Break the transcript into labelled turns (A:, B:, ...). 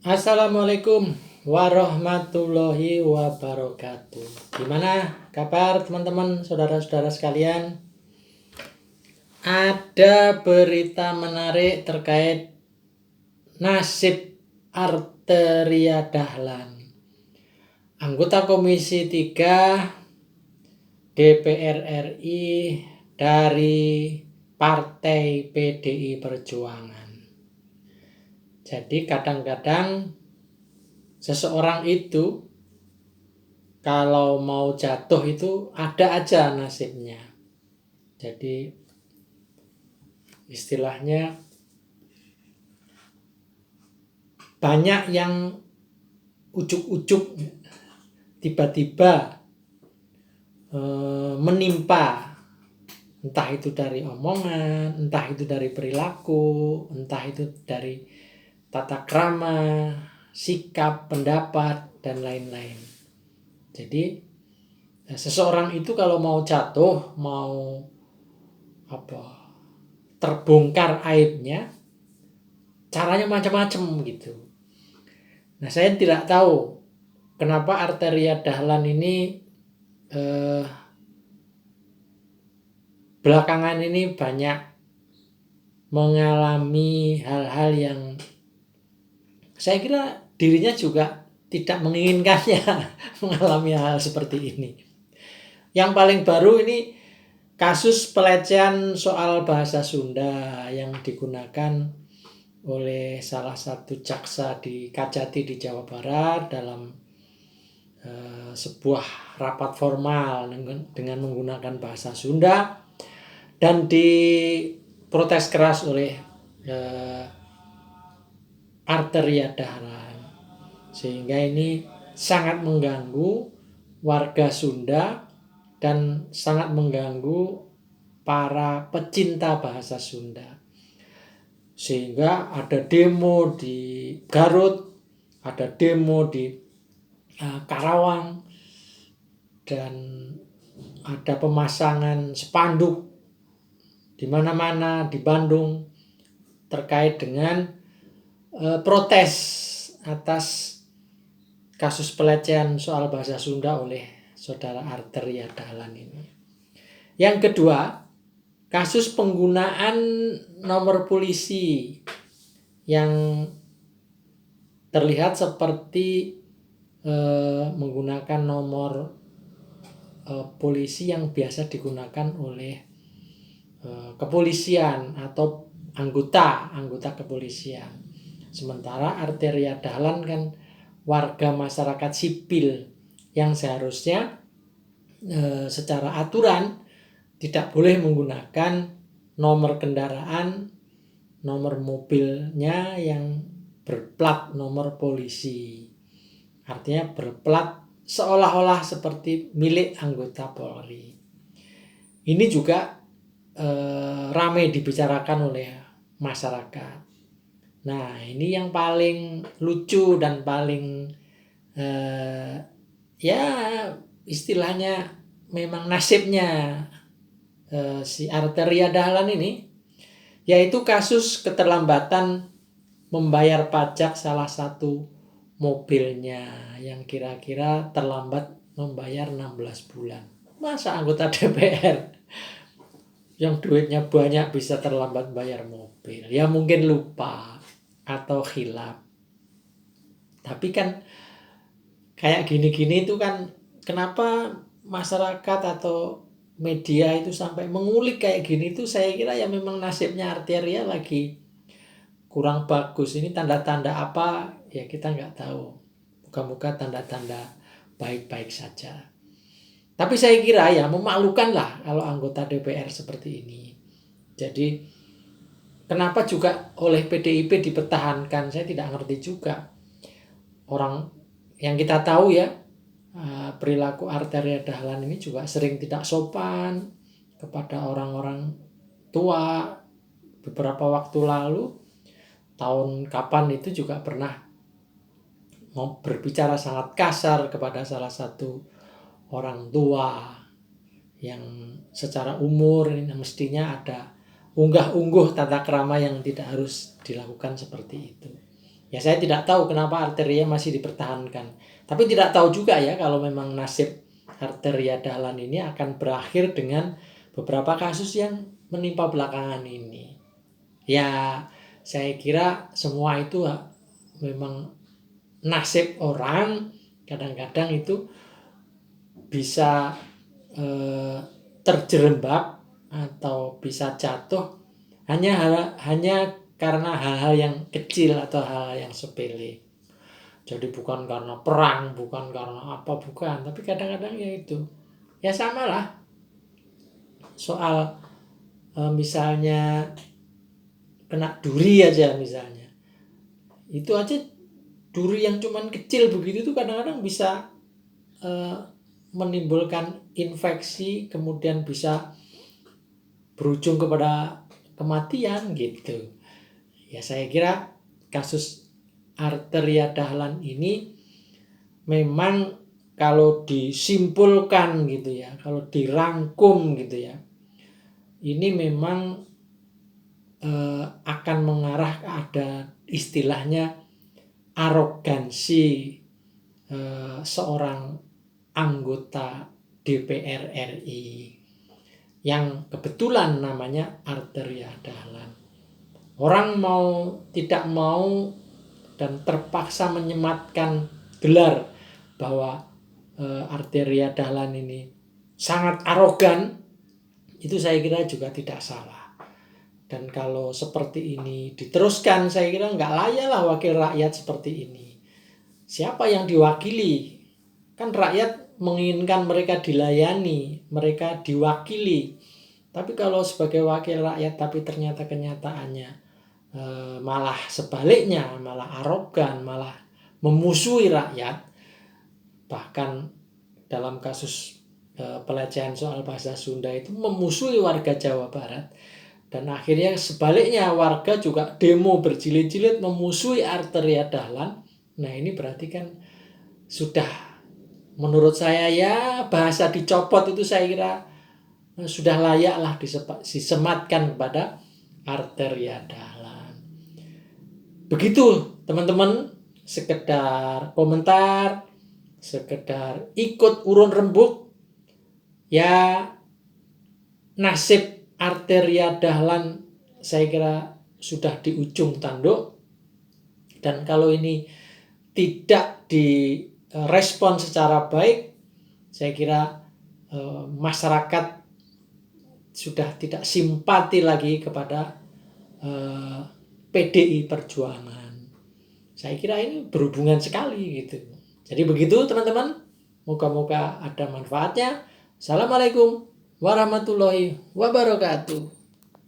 A: Assalamualaikum warahmatullahi wabarakatuh. Gimana kabar teman-teman, saudara-saudara sekalian? Ada berita menarik terkait nasib Arteria Dahlan, anggota Komisi 3 DPR RI dari Partai PDI Perjuangan. Jadi kadang-kadang seseorang itu kalau mau jatuh itu ada aja nasibnya. Jadi istilahnya banyak yang ujuk-ujuk tiba-tiba menimpa, entah itu dari omongan, entah itu dari perilaku, entah itu dari tata krama, sikap, pendapat, dan lain-lain. Jadi seseorang itu kalau mau jatuh, mau terbongkar aibnya, caranya macam-macam gitu. Nah, saya tidak tahu kenapa Arteria Dahlan ini belakangan ini banyak mengalami hal-hal yang saya kira dirinya juga tidak menginginkannya mengalami hal seperti ini. Yang paling baru ini kasus pelecehan soal bahasa Sunda yang digunakan oleh salah satu jaksa di Kajati di Jawa Barat dalam sebuah rapat formal dengan menggunakan bahasa Sunda dan diprotes keras oleh Arteria Dahlan, sehingga ini sangat mengganggu warga Sunda dan sangat mengganggu para pecinta bahasa Sunda, sehingga ada demo di Garut, ada demo di Karawang, dan ada pemasangan spanduk di mana-mana di Bandung terkait dengan protes atas kasus pelecehan soal bahasa Sunda oleh saudara Arteria Dahlan ini. Yang kedua, kasus penggunaan nomor polisi yang terlihat seperti menggunakan nomor polisi yang biasa digunakan oleh kepolisian atau anggota kepolisian. Sementara Arteria Dahlan kan warga masyarakat sipil yang seharusnya secara aturan tidak boleh menggunakan nomor kendaraan, nomor mobilnya yang berplat nomor polisi. Artinya berplat seolah-olah seperti milik anggota Polri. Ini juga ramai dibicarakan oleh masyarakat. Nah, ini yang paling lucu dan paling istilahnya memang nasibnya si Arteria Dahlan ini, yaitu kasus keterlambatan membayar pajak salah satu mobilnya yang kira-kira terlambat membayar 16 bulan. Masa anggota DPR yang duitnya banyak bisa terlambat bayar mobil? Ya mungkin lupa atau khilaf. Tapi kan kayak gini-gini itu kan kenapa masyarakat atau media itu sampai mengulik kayak gini itu, saya kira ya memang nasibnya Arteria lagi kurang bagus. Ini tanda-tanda apa ya kita nggak tahu. Moga-moga tanda-tanda baik-baik saja. Tapi saya kira ya memalukan lah kalau anggota DPR seperti ini. Jadi kenapa juga oleh PDIP dipertahankan, saya tidak ngerti juga. Orang yang kita tahu ya, perilaku Arteria Dahlan ini juga sering tidak sopan kepada orang-orang tua. Beberapa waktu lalu, tahun kapan itu juga pernah mau berbicara sangat kasar kepada salah satu orang tua yang secara umur ini mestinya ada unggah-ungguh tata krama yang tidak harus dilakukan seperti itu. Ya saya tidak tahu kenapa arteria masih dipertahankan. Tapi tidak tahu juga ya kalau memang nasib arteria dahlan ini akan berakhir dengan beberapa kasus yang menimpa belakangan ini. Ya saya kira semua itu memang nasib orang, kadang-kadang itu bisa terjerembab atau bisa jatuh hanya karena hal-hal yang kecil atau hal-hal yang sepele. Jadi bukan karena perang, bukan karena apa, bukan. Tapi kadang-kadang ya itu. Ya sama lah. Soal misalnya kena duri aja misalnya. Itu aja duri yang cuman kecil begitu tuh kadang-kadang bisa menimbulkan infeksi, kemudian bisa berujung kepada kematian gitu. Ya saya kira kasus arteria dahlan ini memang kalau disimpulkan gitu ya, kalau dirangkum gitu ya, ini memang akan mengarah ke ada istilahnya arogansi seorang anggota DPR RI yang kebetulan namanya arteria dahlan. Orang tidak mau dan terpaksa menyematkan gelar bahwa arteria dahlan ini sangat arogan, itu saya kira juga tidak salah. Dan kalau seperti ini diteruskan, saya kira nggak layak lah wakil rakyat seperti ini. Siapa yang diwakili? Kan rakyat menginginkan mereka dilayani, mereka diwakili. Tapi kalau sebagai wakil rakyat tapi ternyata kenyataannya malah sebaliknya, malah arogan, malah memusuhi rakyat. Bahkan dalam kasus pelecehan soal bahasa Sunda itu memusuhi warga Jawa Barat. Dan akhirnya sebaliknya warga juga demo berjilid-jilid memusuhi arteria dahlan. Nah ini berarti kan sudah, menurut saya ya bahasa dicopot itu saya kira sudah layak lah disematkan kepada arteria dahlan. Begitu teman-teman, sekedar komentar, sekedar ikut urun rembuk ya. Nasib arteria dahlan saya kira sudah di ujung tanduk, dan kalau ini tidak direspon secara baik, saya kira masyarakat sudah tidak simpati lagi kepada PDI Perjuangan. Saya kira ini berhubungan sekali gitu. Jadi begitu teman-teman, moga-moga ada manfaatnya. Assalamualaikum warahmatullahi wabarakatuh.